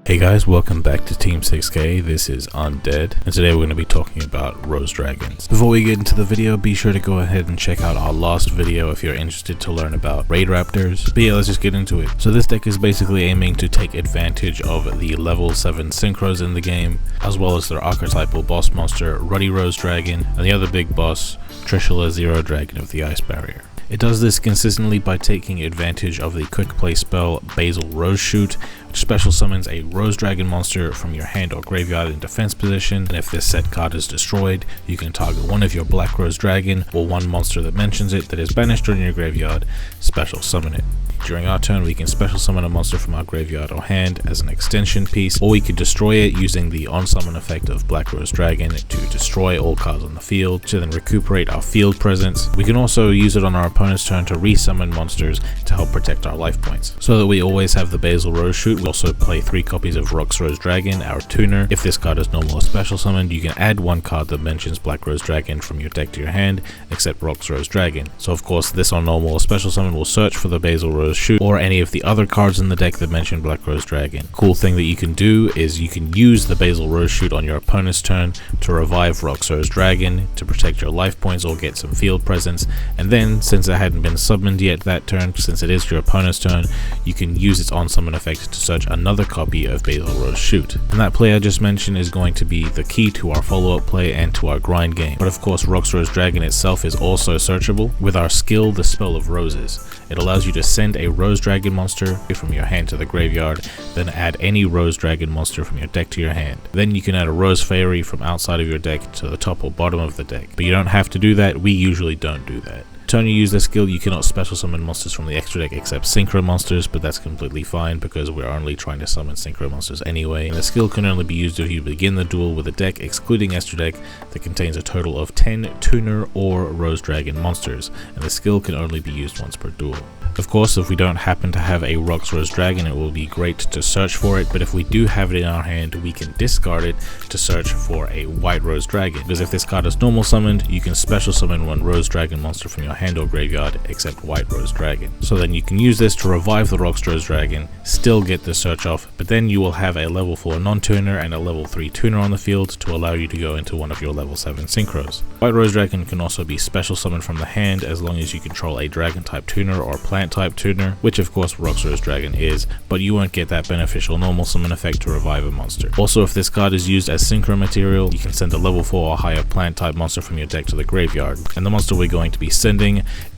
Hey guys, welcome back to Team 6K. This is Undead, and today we're going to be talking about Rose Dragons. Before we get into the video, be sure to go ahead and check out our last video if you're interested to learn about Raid Raptors. But yeah, let's just get into it. So this deck is basically aiming to take advantage of the level 7 synchros in the game, as well as their archetypal boss monster, Ruddy Rose Dragon, and the other big boss, Trishula Zero Dragon of the Ice Barrier. It does this consistently by taking advantage of the quick play spell Basil Rose Shoot, which special summons a Rose Dragon monster from your hand or graveyard in defense position, and if this set card is destroyed, you can target one of your Black Rose Dragon or one monster that mentions it that is banished in your graveyard, special summon it. During our turn, we can special summon a monster from our graveyard or hand as an extension piece, or we could destroy it using the on-summon effect of Black Rose Dragon to destroy all cards on the field, to then recuperate our field presence. We can also use it on our opponent's turn to resummon monsters to help protect our life points. So that we always have the Basil Rose Shoot, we also play 3 copies of Rox Rose Dragon, our tuner. If this card is normal or special summoned, you can add one card that mentions Black Rose Dragon from your deck to your hand, except Rox Rose Dragon. So of course, this on normal or special summon will search for the Basil Rose Shoot or any of the other cards in the deck that mention Black Rose Dragon. Cool thing that you can do is you can use the Basil Rose Shoot on your opponent's turn to revive Rox Rose Dragon to protect your life points or get some field presence, and then since it hadn't been summoned yet that turn, since it is your opponent's turn, you can use its on summon effect to search another copy of Basil Rose Shoot. And that play I just mentioned is going to be the key to our follow-up play and to our grind game. But of course, Rox Rose Dragon itself is also searchable with our skill, the Spell of Roses. It allows you to send a Rose Dragon monster from your hand to the graveyard, then add any Rose Dragon monster from your deck to your hand. Then you can add a Rose Fairy from outside of your deck to the top or bottom of the deck. But you don't have to do that, we usually don't do that. Turn you use this skill, you cannot special summon monsters from the extra deck except synchro monsters, but that's completely fine because we're only trying to summon synchro monsters anyway. And the skill can only be used if you begin the duel with a deck excluding extra deck that contains a total of 10 tuner or Rose Dragon monsters, and the skill can only be used once per duel. Of course, if we don't happen to have a Rox Rose Dragon, it will be great to search for it, but if we do have it in our hand, we can discard it to search for a White Rose Dragon, because if this card is normal summoned, you can special summon one Rose Dragon monster from your hand or graveyard except White Rose Dragon. So then you can use this to revive the Rox Rose Dragon, still get the search off, but then you will have a level 4 non-tuner and a level 3 tuner on the field to allow you to go into one of your level 7 synchros. White Rose Dragon can also be special summoned from the hand as long as you control a dragon type tuner or plant type tuner, which of course Rox Rose Dragon is, but you won't get that beneficial normal summon effect to revive a monster. Also, if this card is used as synchro material, you can send a level 4 or higher plant type monster from your deck to the graveyard, and the monster we're going to be sending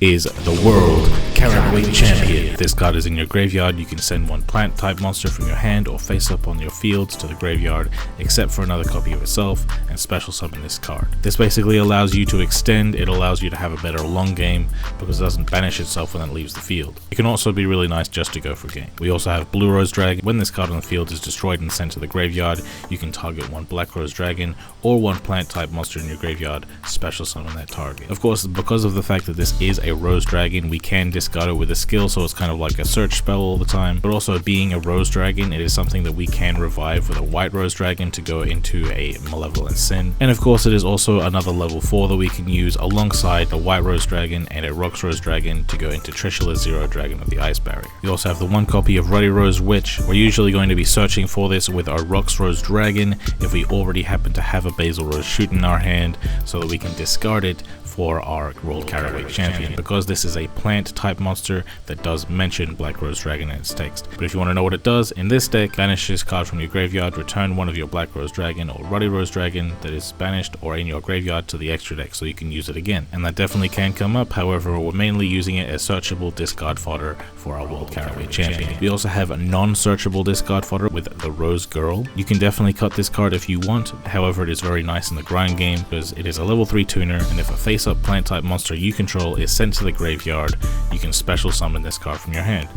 is the World Caratweight Champion. If this card is in your graveyard, you can send one plant type monster from your hand or face up on your fields to the graveyard, except for another copy of itself, and special summon this card. This basically allows you to extend, it allows you to have a better long game because it doesn't banish itself when it leaves the field. It can also be really nice just to go for game. We also have Blue Rose Dragon. When this card on the field is destroyed and sent to the graveyard, you can target one Black Rose Dragon or one plant type monster in your graveyard, special summon that target. Of course, because of the fact that this is a Rose Dragon, we can discard it with a skill, so it's kind of like a search spell all the time. But also, being a Rose Dragon, it is something that we can revive with a White Rose Dragon to go into a Malevolent Sin. And of course, it is also another level 4 that we can use alongside a White Rose Dragon and a Rox Rose Dragon to go into Trishula Zero Dragon of the Ice Barrier. We also have the one copy of Ruddy Rose Witch. We're usually going to be searching for this with our Rox Rose Dragon if we already happen to have a Basil Rose Shoot in our hand, so that we can discard it for our World Caratweight Champion, because this is a plant type monster that does mention Black Rose Dragon in its text. But if you want to know what it does, in this deck, banish this card from your graveyard, return one of your Black Rose Dragon or Ruddy Rose Dragon that is banished or in your graveyard to the extra deck so you can use it again. And that definitely can come up, however we're mainly using it as searchable discard fodder for our World Caratweight Champion. We also have a non-searchable discard fodder with the Rose Girl. You can definitely cut this card if you want, however it is very nice in the grind game because it is a level 3 tuner, and if a face-up plant type monster you control is sent to the graveyard, you can special summon this card from your hand.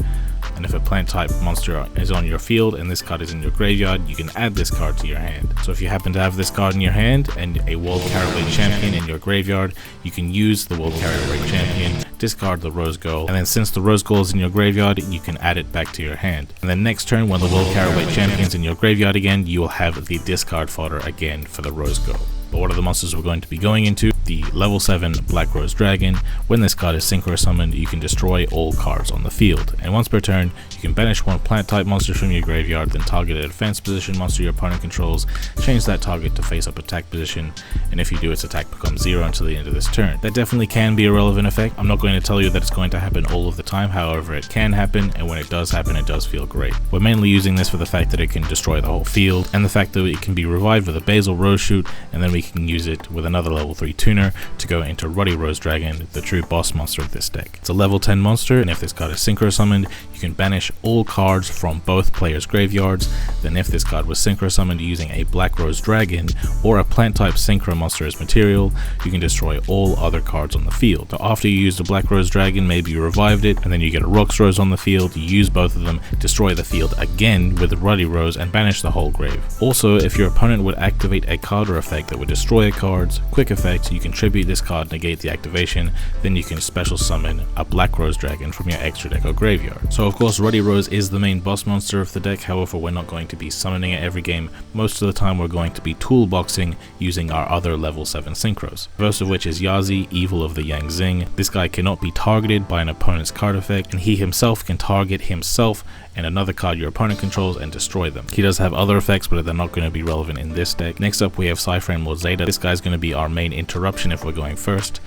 And if a plant type monster is on your field and this card is in your graveyard, you can add this card to your hand. So if you happen to have this card in your hand and a World Caratweight Champion in your graveyard, you can use the World Caratweight Champion, discard the Rose Girl, and then since the Rose Girl is in your graveyard, you can add it back to your hand. And then next turn, when the World Caratweight Champion is in your graveyard again, you will have the discard fodder again for the Rose Girl. But what are the monsters we're going to be going into? The level 7 Black Rose Dragon. When this card is synchro summoned, you can destroy all cards on the field, and once per turn you can banish one plant type monster from your graveyard, then target a defense position monster your opponent controls, change that target to face up attack position, and if you do, its attack becomes 0 until the end of this turn. That definitely can be a relevant effect. I'm not going to tell you that it's going to happen all of the time, however it can happen, and when it does happen it does feel great. We're mainly using this for the fact that it can destroy the whole field, and the fact that it can be revived with a Basil Rose Shoot, and then we can use it with another level 3 tuner to go into Ruddy Rose Dragon, the true boss monster of this deck. It's a level 10 monster, and if this card is synchro summoned, you can banish all cards from both players' graveyards. Then if this card was synchro summoned using a Black Rose Dragon or a plant type synchro monster as material, you can destroy all other cards on the field. So after you use the Black Rose Dragon, maybe you revived it, and then you get a Rox Rose on the field, you use both of them, destroy the field again with Ruddy Rose, and banish the whole grave. Also, if your opponent would activate a card or effect that would destroy a card's quick effect, you can tribute this card, negate the activation, then you can special summon a Black Rose Dragon from your extra deck or graveyard. So of course Ruddy Rose is the main boss monster of the deck, however we're not going to be summoning it every game. Most of the time we're going to be toolboxing using our other level 7 synchros. First of which is Yazi, Evil of the Yang Zing. This guy cannot be targeted by an opponent's card effect, and he himself can target himself and another card your opponent controls and destroy them. He does have other effects, but they're not going to be relevant in this deck. Next up we have Timelords Zeta. This guy's going to be our main interruption if we're going first,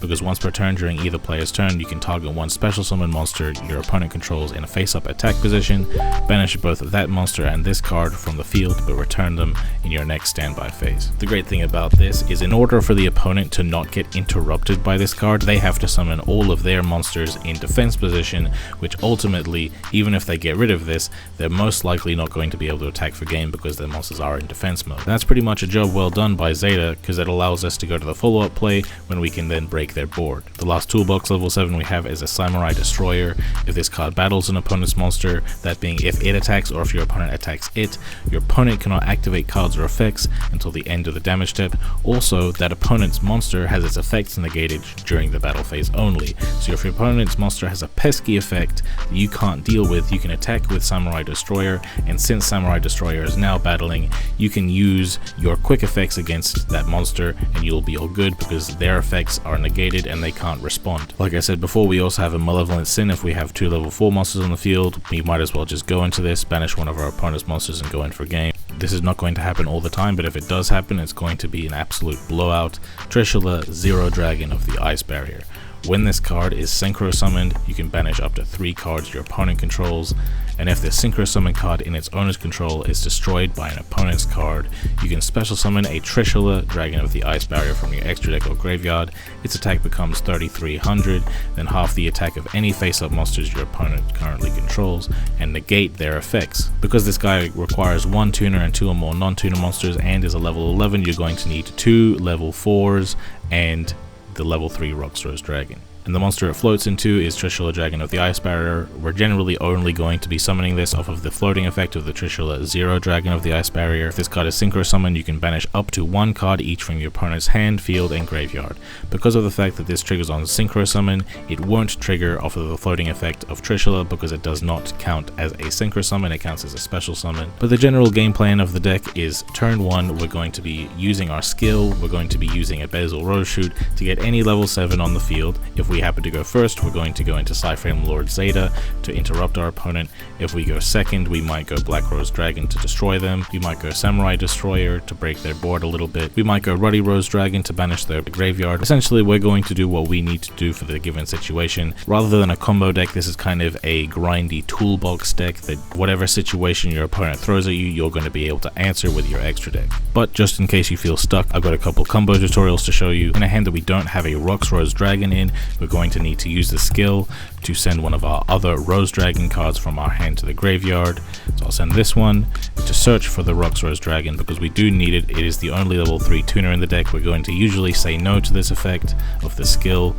because once per turn during either player's turn, you can target one special summon monster your opponent controls in a face-up attack position, banish both that monster and this card from the field, but return them in your next standby phase. The great thing about this is in order for the opponent to not get interrupted by this card, they have to summon all of their monsters in defense position, which ultimately, even if they get rid of this, they're most likely not going to be able to attack for game because their monsters are in defense mode. That's pretty much a job well done by Zeta, because it allows us to go to the follow-up play when we can then break their board. The last toolbox level 7 we have is a Samurai Destroyer. If this card battles an opponent's monster, that being if it attacks or if your opponent attacks it, your opponent cannot activate cards or effects until the end of the damage step. Also, that opponent's monster has its effects negated during the battle phase only. So if your opponent's monster has a pesky effect that you can't deal with, you can attack with Samurai Destroyer, and since Samurai Destroyer is now battling, you can use your quick effects against that monster and you'll be all good because their effects are negated and they can't respond. Like I said before, we also have a Malevolent Sin. If we have 2 level 4 monsters on the field, we might as well just go into this, banish one of our opponent's monsters and go in for game. This is not going to happen all the time, but if it does happen, it's going to be an absolute blowout. Trishula, Zero Dragon of the Ice Barrier. When this card is synchro summoned, you can banish up to 3 cards your opponent controls, and if the synchro summon card in its owner's control is destroyed by an opponent's card, you can special summon a Trishula, Dragon of the Ice Barrier from your extra deck or graveyard. Its attack becomes 3300, then half the attack of any face-up monsters your opponent currently controls, and negate their effects. Because this guy requires 1 tuner and 2 or more non-tuner monsters and is a level 11, you're going to need 2 level 4s and the level 3 Rox Rose Dragon. And the monster it floats into is Trishula, Dragon of the Ice Barrier. We're generally only going to be summoning this off of the floating effect of the Trishula, Zero Dragon of the Ice Barrier. If this card is synchro summoned, you can banish up to 1 card each from your opponent's hand, field, and graveyard. Because of the fact that this triggers on synchro summon, it won't trigger off of the floating effect of Trishula because it does not count as a synchro summon, it counts as a special summon. But the general game plan of the deck is turn 1, we're going to be using our skill, we're going to be using a Basil Rose Shoot to get any level 7 on the field. If we happen to go first, we're going to go into Timelords Zeta to interrupt our opponent. If we go second, we might go Black Rose Dragon to destroy them. We might go Samurai Destroyer to break their board a little bit. We might go Ruddy Rose Dragon to banish their graveyard. Essentially, we're going to do what we need to do for the given situation. Rather than a combo deck, this is kind of a grindy toolbox deck that whatever situation your opponent throws at you, you're going to be able to answer with your extra deck. But just in case you feel stuck, I've got a couple combo tutorials to show you. In a hand that we don't have a Rox Rose Dragon in, we're going to need to use the skill to send one of our other Rose Dragon cards from our hand to the graveyard. So I'll send this one to search for the Rox Rose Dragon because we do need it. It is the only level 3 tuner in the deck. We're going to usually say no to this effect of the skill,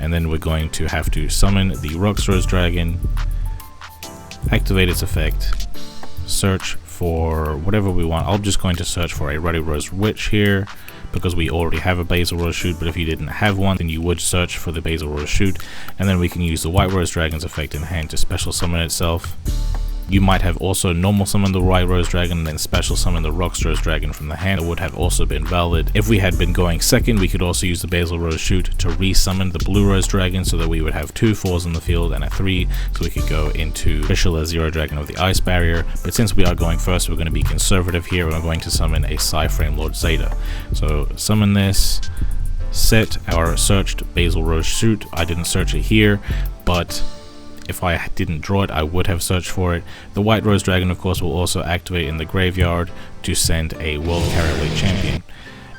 and then we're going to have to summon the Rox Rose Dragon, activate its effect, search for whatever we want. I'm just going to search for a Ruddy Rose Witch here because we already have a Basil Rose Shoot, but if you didn't have one, then you would search for the Basil Rose Shoot, and then we can use the White Rose Dragon's effect in hand to special summon itself. You might have also normal summoned the White Rose Dragon and then special summoned the Rox Rose Dragon from the hand. It would have also been valid. If we had been going second, we could also use the Basil Rose Shoot to re-summon the Blue Rose Dragon so that we would have 2 4s in the field and a 3, so we could go into official Zero Dragon of the Ice Barrier. But since we are going first, we're going to be conservative here. We're going to summon a Timelords Zeta. So summon this, set our searched Basil Rose Shoot. I didn't search it here, but if I didn't draw it, I would have searched for it. The White Rose Dragon, of course, will also activate in the graveyard to send a World Caratweight Champion.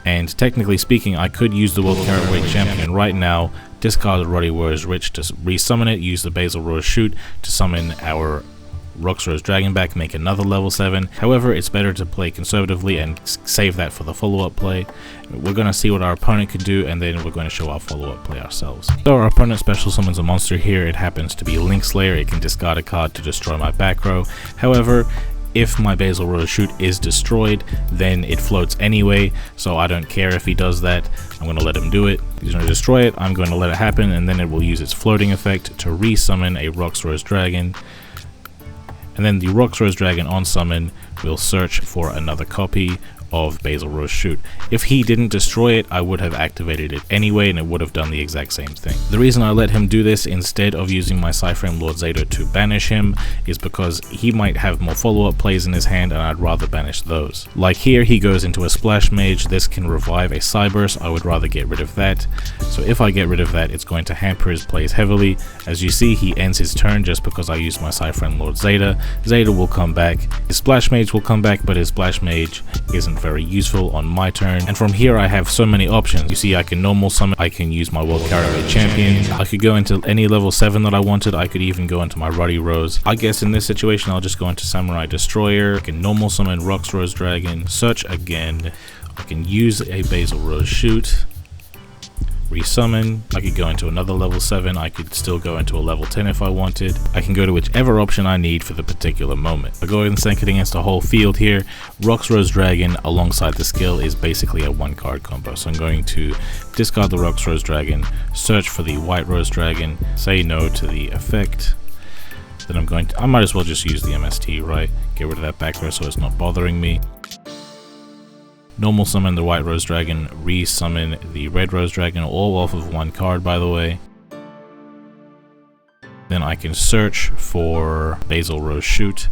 And technically speaking, I could use the World Caratweight Champion right now, discard the Ruddy Warrior's Rich to resummon it, use the Basil Rose Shoot to summon our Rox Rose Dragon back, make another level 7. However, it's better to play conservatively and save that for the follow-up play. We're going to see what our opponent can do, and then we're going to show our follow-up play ourselves. So our opponent special summons a monster here. It happens to be Link Slayer. It can discard a card to destroy my back row. However, if my Basil Rose Shoot is destroyed, then it floats anyway, so I don't care if he does that. I'm going to let him do it. He's going to destroy it. I'm going to let it happen, and then it will use its floating effect to re-summon a Rox Rose Dragon. And then the Rox Rose Dragon on summon will search for another copy of Basil Rose Shoot. If he didn't destroy it, I would have activated it anyway, and it would have done the exact same thing. The reason I let him do this instead of using my Timelords Zeta to banish him is because he might have more follow-up plays in his hand, and I'd rather banish those. Like here, he goes into a Splash Mage. This can revive a Cyburst. I would rather get rid of that. So if I get rid of that, it's going to hamper his plays heavily. As you see, he ends his turn just because I used my Timelords Zeta. Zeta will come back. His Splash Mage will come back, but his Splash Mage isn't very useful on my turn. And from here I have so many options. You see, I can normal summon, I can use my World Caratweight Champion, I could go into any level 7 that I wanted, I could even go into my Ruddy Rose. I guess in this situation I'll just go into Samurai Destroyer. I can normal summon Rox Rose Dragon, search again, I can use a Basil Rose Shoot, resummon. I could go into another level 7, I could still go into a level 10 if I wanted. I can go to whichever option I need for the particular moment. I go ahead and sync it against the whole field here. Rox Rose Dragon alongside the skill is basically a 1-card combo. So I'm going to discard the Rox Rose Dragon, search for the White Rose Dragon, say no to the effect. Then I might as well just use the MST, right? Get rid of that back row so it's not bothering me. Normal summon the White Rose Dragon, re-summon the Red Rose Dragon, all off of 1 card by the way. Then I can search for Basil Rose Shoot.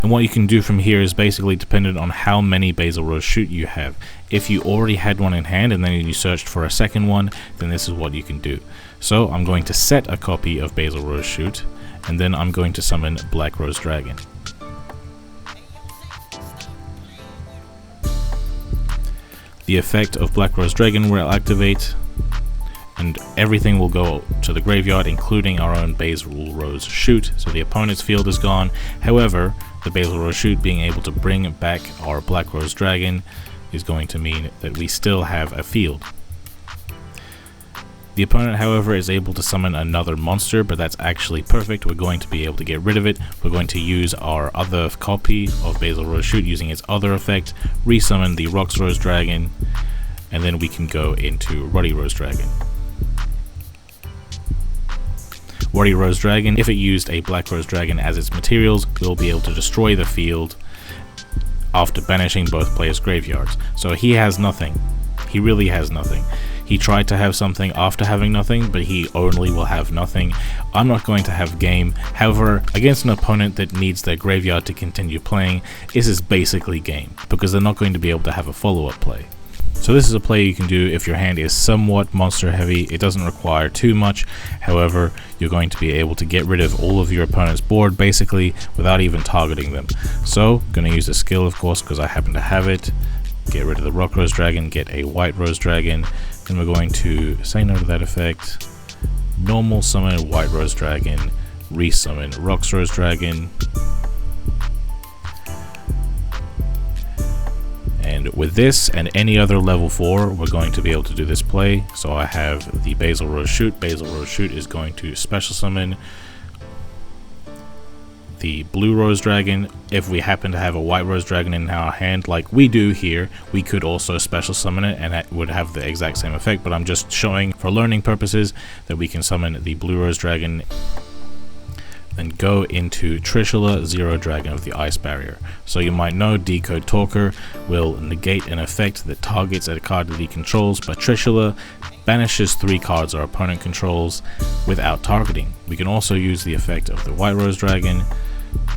And what you can do from here is basically dependent on how many Basil Rose Shoot you have. If you already had one in hand and then you searched for a second one, then this is what you can do. So I'm going to set a copy of Basil Rose Shoot, and then I'm going to summon Black Rose Dragon. The effect of Black Rose Dragon will activate, and everything will go to the graveyard, including our own Basil Rose Shoot. So the opponent's field is gone. However, the Basil Rose Shoot being able to bring back our Black Rose Dragon is going to mean that we still have a field. The opponent, however, is able to summon another monster, but that's actually perfect. We're going to be able to get rid of it. We're going to use our other copy of Basil Rose Shoot using its other effect, resummon the Rox Rose Dragon, and then we can go into Ruddy Rose Dragon. Ruddy Rose Dragon, if it used a Black Rose Dragon as its materials, will be able to destroy the field after banishing both players' graveyards. So he has nothing. He really has nothing. He tried to have something after having nothing, but he only will have nothing. I'm not going to have game. However, against an opponent that needs their graveyard to continue playing, this is basically game, because they're not going to be able to have a follow-up play. So this is a play you can do if your hand is somewhat monster heavy. It doesn't require too much. However, you're going to be able to get rid of all of your opponent's board basically without even targeting them. So I'm going to use the skill, of course, because I happen to have it. Get rid of the Rock Rose Dragon, get a White Rose Dragon. Then we're going to say no to that effect. Normal summon White Rose Dragon, resummon Rox Rose Dragon. And with this and any other level 4, we're going to be able to do this play. So I have the Basil Rose Shoot. Basil Rose Shoot is going to special summon the Blue Rose Dragon. If we happen to have a White Rose Dragon in our hand like we do here, we could also special summon it and it would have the exact same effect, but I'm just showing for learning purposes that we can summon the Blue Rose Dragon. then go into Trishula, Zero Dragon of the Ice Barrier. So you might know Decode Talker will negate an effect that targets a card that he controls, but Trishula banishes 3 cards our opponent controls without targeting. We can also use the effect of the White Rose Dragon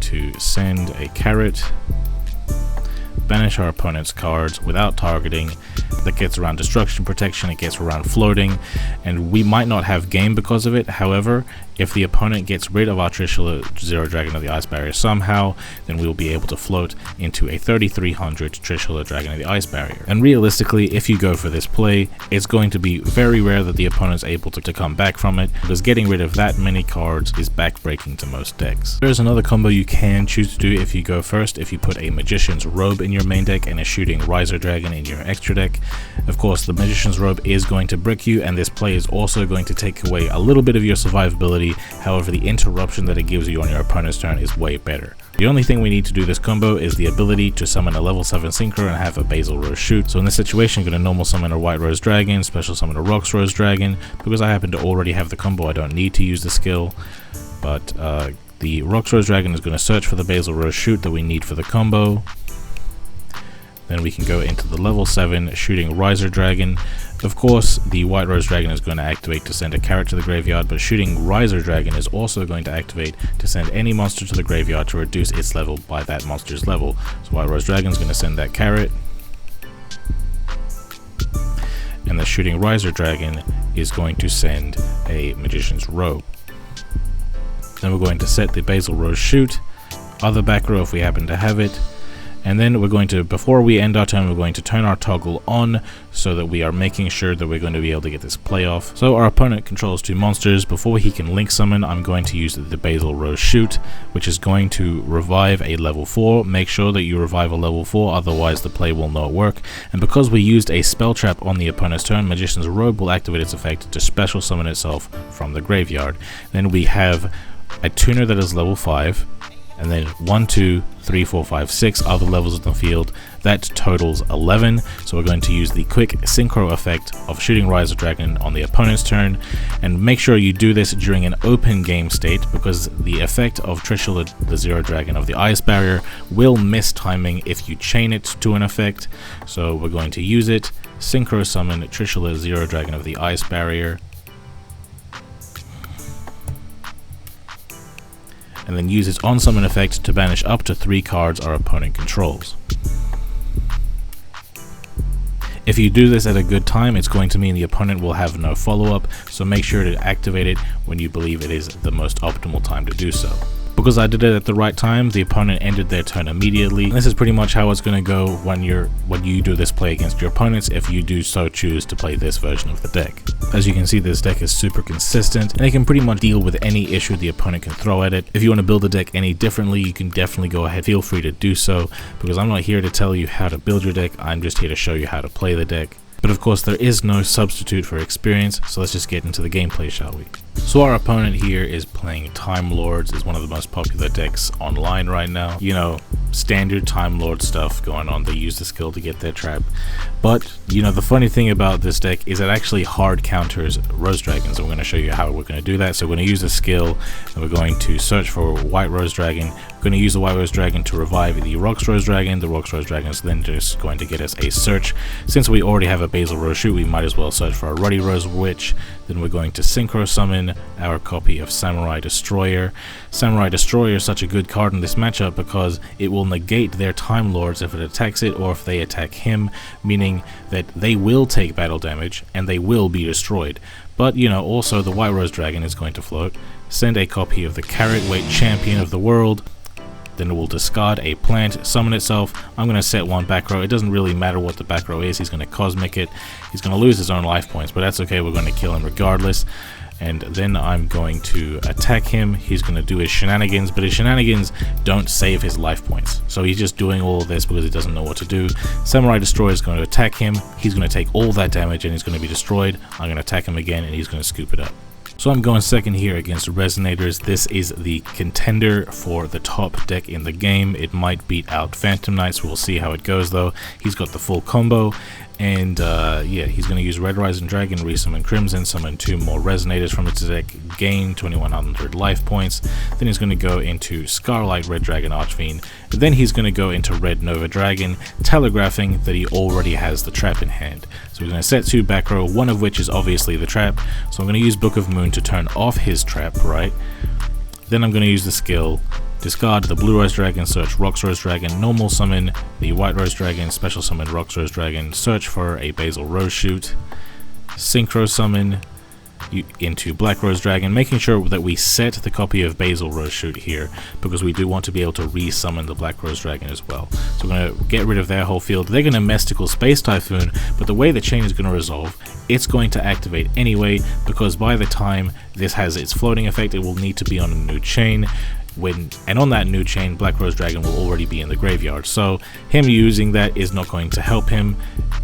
to send a carrot, banish our opponent's cards without targeting. That gets around destruction protection, it gets around floating, and we might not have game because of it. However, if the opponent gets rid of our Trishula, Zero Dragon of the Ice Barrier somehow, then we will be able to float into a 3300 Trishula Dragon of the Ice Barrier. And realistically, if you go for this play, it's going to be very rare that the opponent's able to come back from it, because getting rid of that many cards is backbreaking to most decks. There's another combo you can choose to do if you go first. If you put a Magician's Robe in your main deck and a Shooting Riser Dragon in your extra deck, of course the Magician's Robe is going to brick you, and this play is also going to take away a little bit of your survivability. However, the interruption that it gives you on your opponent's turn is way better. The only thing we need to do this combo is the ability to summon a level 7 Synchro and have a Basil Rose shoot. So in this situation, I'm going to normal summon a White Rose Dragon, special summon a Rocks Rose Dragon. Because I happen to already have the combo, I don't need to use the skill. But the Rocks Rose Dragon is going to search for the Basil Rose shoot that we need for the combo. Then we can go into the level 7 Shooting Riser Dragon. Of course, the White Rose Dragon is going to activate to send a carrot to the graveyard, but Shooting Riser Dragon is also going to activate to send any monster to the graveyard to reduce its level by that monster's level. So White Rose Dragon is going to send that carrot, and the Shooting Riser Dragon is going to send a Magician's Robe. Then we're going to set the Basil Rose shoot, other back row if we happen to have it. And then we're going to, before we end our turn, we're going to turn our toggle on so that we are making sure that we're going to be able to get this play off. So our opponent controls 2 monsters. Before he can link summon, I'm going to use the Basil Rose shoot, which is going to revive a level 4. Make sure that you revive a level 4, otherwise the play will not work. And because we used a spell trap on the opponent's turn, Magician's Robe will activate its effect to special summon itself from the graveyard. Then we have a tuner that is level 5. And then 1, 2, 3, 4, 5, 6 other levels in the field. That totals 11. So we're going to use the quick synchro effect of Shooting Riser Dragon on the opponent's turn. And make sure you do this during an open game state, because the effect of Trishula, the Zero Dragon of the Ice Barrier, will miss timing if you chain it to an effect. So we're going to use it. Synchro summon Trishula, Zero Dragon of the Ice Barrier. And then use its on-summon effect to banish up to 3 cards our opponent controls. If you do this at a good time, it's going to mean the opponent will have no follow-up, so make sure to activate it when you believe it is the most optimal time to do so. Because I did it at the right time, the opponent ended their turn immediately. And this is pretty much how it's going to go when you do this play against your opponents, if you do so choose to play this version of the deck. As you can see, this deck is super consistent, and it can pretty much deal with any issue the opponent can throw at it. If you want to build the deck any differently, you can definitely go ahead, feel free to do so, because I'm not here to tell you how to build your deck, I'm just here to show you how to play the deck. But of course there is no substitute for experience, so let's just get into the gameplay, shall we? So our opponent here is playing Timelords. Is one of the most popular decks online right now. You know, standard Timelord stuff going on. They use the skill to get their trap. But, you know, the funny thing about this deck is it actually hard counters Rose Dragons. And we're going to show you how we're going to do that. So we're going to use a skill, and we're going to search for White Rose Dragon. We're going to use the White Rose Dragon to revive the Rocks Rose Dragon. The Rocks Rose Dragon is then just going to get us a search. Since we already have a Basil Rose shoot, we might as well search for a Ruddy Rose Witch. Then we're going to synchro summon our copy of Samurai Destroyer. Samurai Destroyer is such a good card in this matchup because it will negate their Time Lords if it attacks it or if they attack him, meaning that they will take battle damage and they will be destroyed. But, you know, also the White Rose Dragon is going to float, send a copy of the Carrot Weight Champion of the World. Then it will discard a plant, summon itself. I'm going to set 1 back row. It doesn't really matter what the back row is. He's going to cosmic it. He's going to lose his own life points, but that's okay. We're going to kill him regardless. And then I'm going to attack him. He's going to do his shenanigans, but his shenanigans don't save his life points. So he's just doing all of this because he doesn't know what to do. Samurai Destroyer is going to attack him. He's going to take all that damage and he's going to be destroyed. I'm going to attack him again and he's going to scoop it up. So I'm going second here against Resonators. This is the contender for the top deck in the game. It might beat out Phantom Knights. We'll see how it goes though. He's got the full combo, And yeah, he's going to use Red Rising Dragon, resummon Crimson, summon 2 more Resonators from its deck, gain 2100 life points. Then he's going to go into Scarlight Red Dragon Archfiend. Then he's going to go into Red Nova Dragon, telegraphing that he already has the trap in hand. So we're going to set 2 back row, one of which is obviously the trap. So I'm going to use Book of Moon to turn off his trap, right? Then I'm going to use the skill, discard the Blue Rose Dragon, search Rox Rose Dragon, normal summon the White Rose Dragon, special summon Rox Rose Dragon, search for a Basil Rose Shoot, synchro summon into Black Rose Dragon, making sure that we set the copy of Basil Rose Shoot here, because we do want to be able to resummon the Black Rose Dragon as well. So we're going to get rid of their whole field. They're going to Mystical Space Typhoon, but the way the chain is going to resolve, it's going to activate anyway, because by the time this has its floating effect, it will need to be on a new chain. And on that new chain, Black Rose Dragon will already be in the graveyard, so him using that is not going to help him.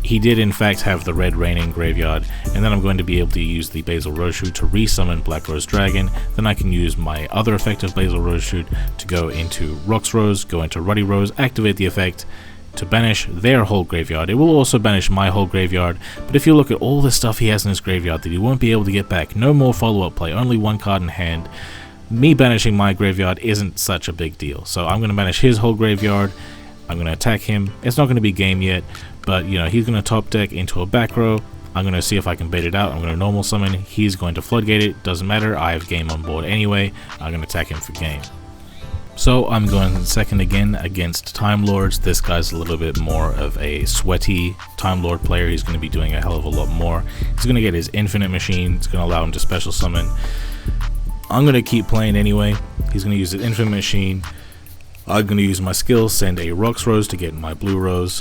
He did in fact have the Red Raining graveyard, and then I'm going to be able to use the Basil Rose Shoot to resummon Black Rose Dragon. Then I can use my other effect of Basil Rose Shoot to go into Rox Rose, go into Ruddy Rose, activate the effect to banish their whole graveyard. It will also banish my whole graveyard, but if you look at all the stuff he has in his graveyard that he won't be able to get back, no more follow-up play, only 1 card in hand, me banishing my graveyard isn't such a big deal. So I'm going to banish his whole graveyard. I'm going to attack him. It's not going to be game yet, but you know, he's going to top deck into a back row. I'm going to see if I can bait it out. I'm going to normal summon. He's going to floodgate it. Doesn't matter. I have game on board anyway. I'm going to attack him for game. So I'm going second again against Timelords. This guy's a little bit more of a sweaty Time Lord player. He's going to be doing a hell of a lot more. He's going to get his Infinite Machine. It's going to allow him to special summon. I'm going to keep playing anyway. He's going to use the Infinite Machine. I'm going to use my skill, send a Rox Rose to get my Blue Rose.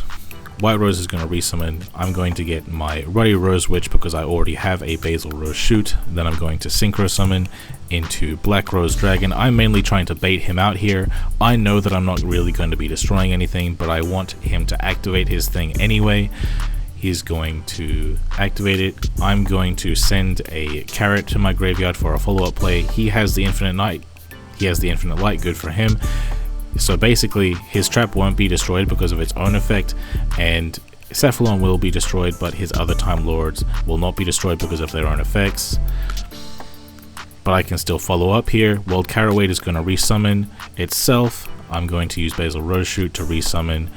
White Rose is going to resummon. I'm going to get my Ruddy Rose Witch because I already have a Basil Rose Shoot. Then I'm going to synchro summon into Black Rose Dragon. I'm mainly trying to bait him out here. I know that I'm not really going to be destroying anything, but I want him to activate his thing anyway. He's going to activate it. I'm going to send a Carrot to my graveyard for a follow-up play. He has the Infinite Night. He has the Infinite Light, good for him. So basically, his trap won't be destroyed because of its own effect, and Cephalon will be destroyed, but his other Time Lords will not be destroyed because of their own effects. But I can still follow up here. World Caraway is going to resummon itself. I'm going to use Basil Rose Shoot to resummon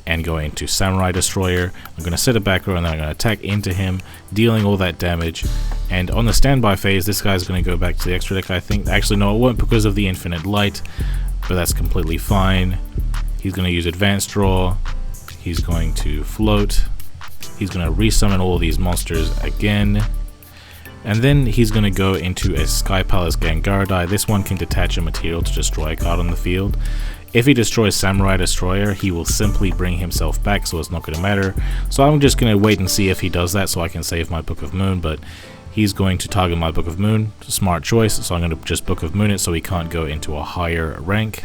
and go into Samurai Destroyer. I'm going to set a back row and then I'm going to attack into him, dealing all that damage. And on the standby phase, this guy's going to go back to the extra deck, I think. Actually, no, it won't because of the Infinite Light, but that's completely fine. He's going to use Advanced Draw. He's going to float. He's going to resummon all these monsters again. And then he's going to go into a Sky Palace Gangaradai. This one can detach a material to destroy a card on the field. If he destroys Samurai Destroyer, he will simply bring himself back, so it's not going to matter. So I'm just going to wait and see if he does that so I can save my Book of Moon, but he's going to target my Book of Moon. Smart choice, so I'm going to just Book of Moon it so he can't go into a higher rank.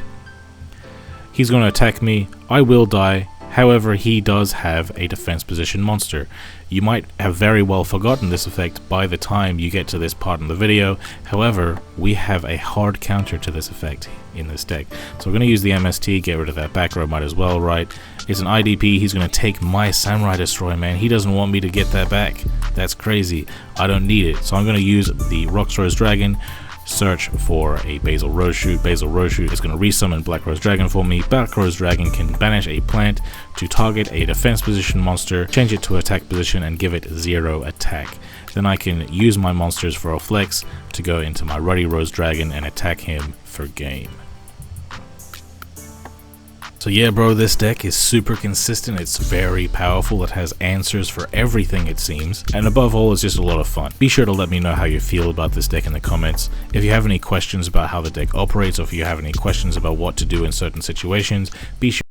He's going to attack me. I will die. However, he does have a defense position monster. You might have very well forgotten this effect by the time you get to this part in the video. However, we have a hard counter to this effect in this deck. So we're going to use the MST, get rid of that back row, might as well, right? It's an IDP, he's going to take my Samurai Destroyer, man. He doesn't want me to get that back. That's crazy. I don't need it. So I'm going to use the Rox Rose Dragon, search for a Basil Rose Shoot. Basil Rose Shoot is going to resummon Black Rose Dragon for me. Black Rose Dragon can banish a plant to target a defense position monster, change it to attack position, and give it 0 attack. Then I can use my monsters for a flex to go into my Ruddy Rose Dragon and attack him for game. So yeah, bro, this deck is super consistent. It's very powerful. It has answers for everything, it seems, and above all, it's just a lot of fun. Be sure to let me know how you feel about this deck in the comments. If you have any questions about how the deck operates, or if you have any questions about what to do in certain situations, be sure